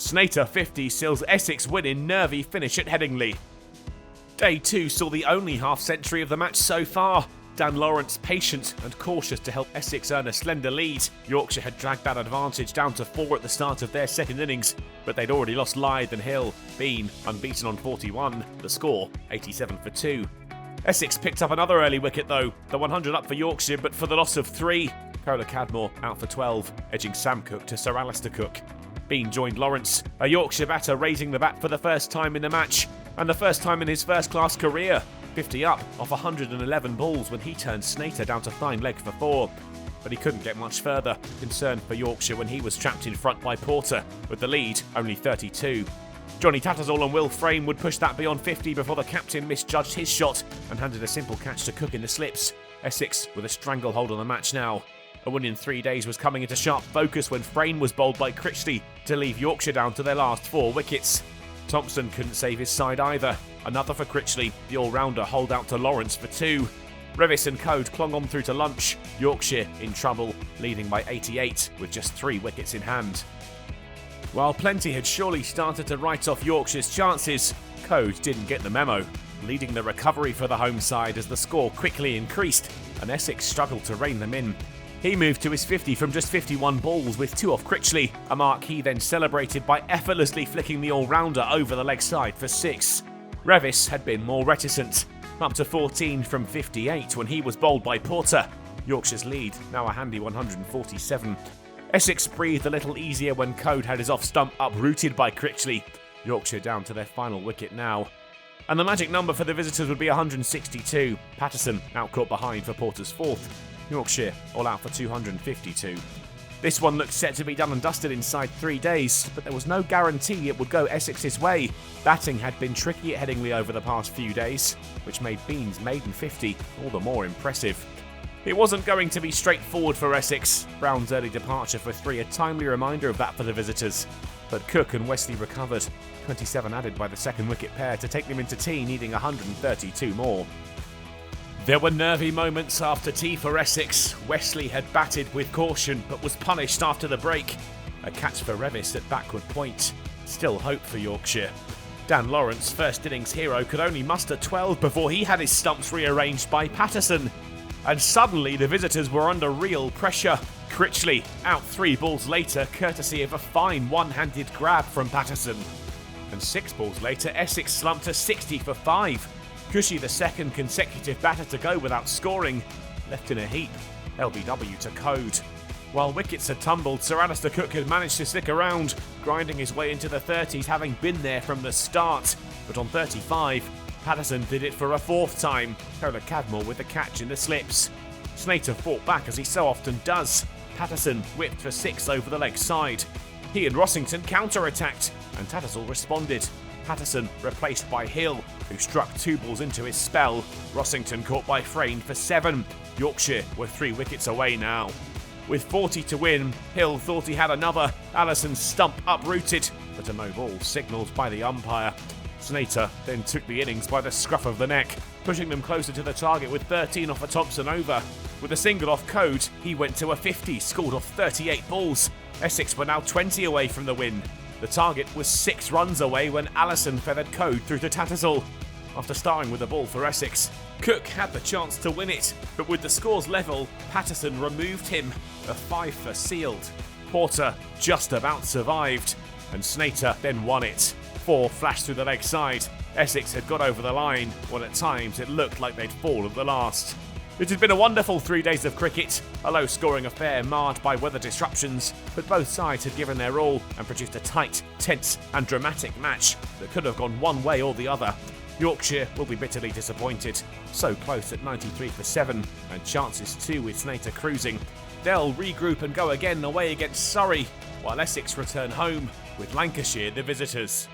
Snater 50 seals Essex winning nervy finish at Headingley. Day 2 saw the only half-century of the match so far. Dan Lawrence patient and cautious to help Essex earn a slender lead. Yorkshire had dragged that advantage down to 4 at the start of their second innings, but they'd already lost Lyth and Hill. Bean unbeaten on 41, the score 87 for 2. Essex picked up another early wicket though, the 100 up for Yorkshire but for the loss of 3. Kola Cadmore out for 12, edging Sam Cook to Sir Alistair Cook. Bean joined Lawrence, a Yorkshire batter raising the bat for the first time in the match, and the first time in his first-class career. 50 up off 111 balls when he turned Snater down to fine leg for 4. But he couldn't get much further, concerned for Yorkshire when he was trapped in front by Porter, with the lead only 32. Johnny Tattersall and Will Frame would push that beyond 50 before the captain misjudged his shot and handed a simple catch to Cook in the slips. Essex with a stranglehold on the match now. A win in 3 days was coming into sharp focus when Frame was bowled by Critchley to leave Yorkshire down to their last 4 wickets. Thompson couldn't save his side either. Another for Critchley, the all-rounder holed out to Lawrence for 2. Revis and Code clung on through to lunch. Yorkshire in trouble, leading by 88 with just 3 wickets in hand. While plenty had surely started to write off Yorkshire's chances, Code didn't get the memo, leading the recovery for the home side as the score quickly increased and Essex struggled to rein them in. He moved to his 50 from just 51 balls with 2 off Critchley, a mark he then celebrated by effortlessly flicking the all-rounder over the leg side for 6. Revis had been more reticent, up to 14 from 58 when he was bowled by Porter. Yorkshire's lead now a handy 147. Essex breathed a little easier when Code had his off-stump uprooted by Critchley. Yorkshire down to their final wicket now. And the magic number for the visitors would be 162. Patterson out caught behind for Porter's 4th. Yorkshire all out for 252. This one looked set to be done and dusted inside 3 days, but there was no guarantee it would go Essex's way. Batting had been tricky at Headingley over the past few days, which made Bean's maiden 50 all the more impressive. It wasn't going to be straightforward for Essex. Brown's early departure for 3 a timely reminder of that for the visitors. But Cook and Wesley recovered, 27 added by the second wicket pair to take them into tea, needing 132 more. There were nervy moments after tea for Essex. Wesley had batted with caution but was punished after the break. A catch for Revis at backward point. Still hope for Yorkshire. Dan Lawrence, first innings hero, could only muster 12 before he had his stumps rearranged by Patterson. And suddenly the visitors were under real pressure. Critchley out 3 balls later, courtesy of a fine one-handed grab from Patterson. And 6 balls later, Essex slumped to 60 for 5. Cushy, the second consecutive batter to go without scoring, left in a heap. LBW to Code. While wickets had tumbled, Sir Alistair Cook had managed to stick around, grinding his way into the 30s, having been there from the start. But on 35, Patterson did it for a 4th time. Kola Cadmore with the catch in the slips. Snater fought back as he so often does. Patterson whipped for 6 over the leg side. He and Rossington counter-attacked, and Tattersall responded. Patterson replaced by Hill, who struck 2 balls into his spell. Rossington caught by Frayne for 7. Yorkshire were 3 wickets away now. With 40 to win, Hill thought he had another. Allison's stump uprooted, but a no ball signalled by the umpire. Snater then took the innings by the scruff of the neck, pushing them closer to the target with 13 off a Thompson over. With a single off Code, he went to a 50, scored off 38 balls. Essex were now 20 away from the win. The target was 6 runs away when Allison feathered Code through to Tattersall. After starring with the ball for Essex, Cook had the chance to win it, but with the scores level, Patterson removed him. A 5 for sealed. Porter just about survived, and Snater then won it. 4 flashed through the leg side. Essex had got over the line, when at times it looked like they'd fall at the last. It had been a wonderful 3 days of cricket, a low-scoring affair marred by weather disruptions, but both sides had given their all and produced a tight, tense and dramatic match that could have gone one way or the other. Yorkshire will be bitterly disappointed, so close at 93 for 7, and chances too with Snater cruising. They'll regroup and go again away against Surrey, while Essex return home with Lancashire the visitors.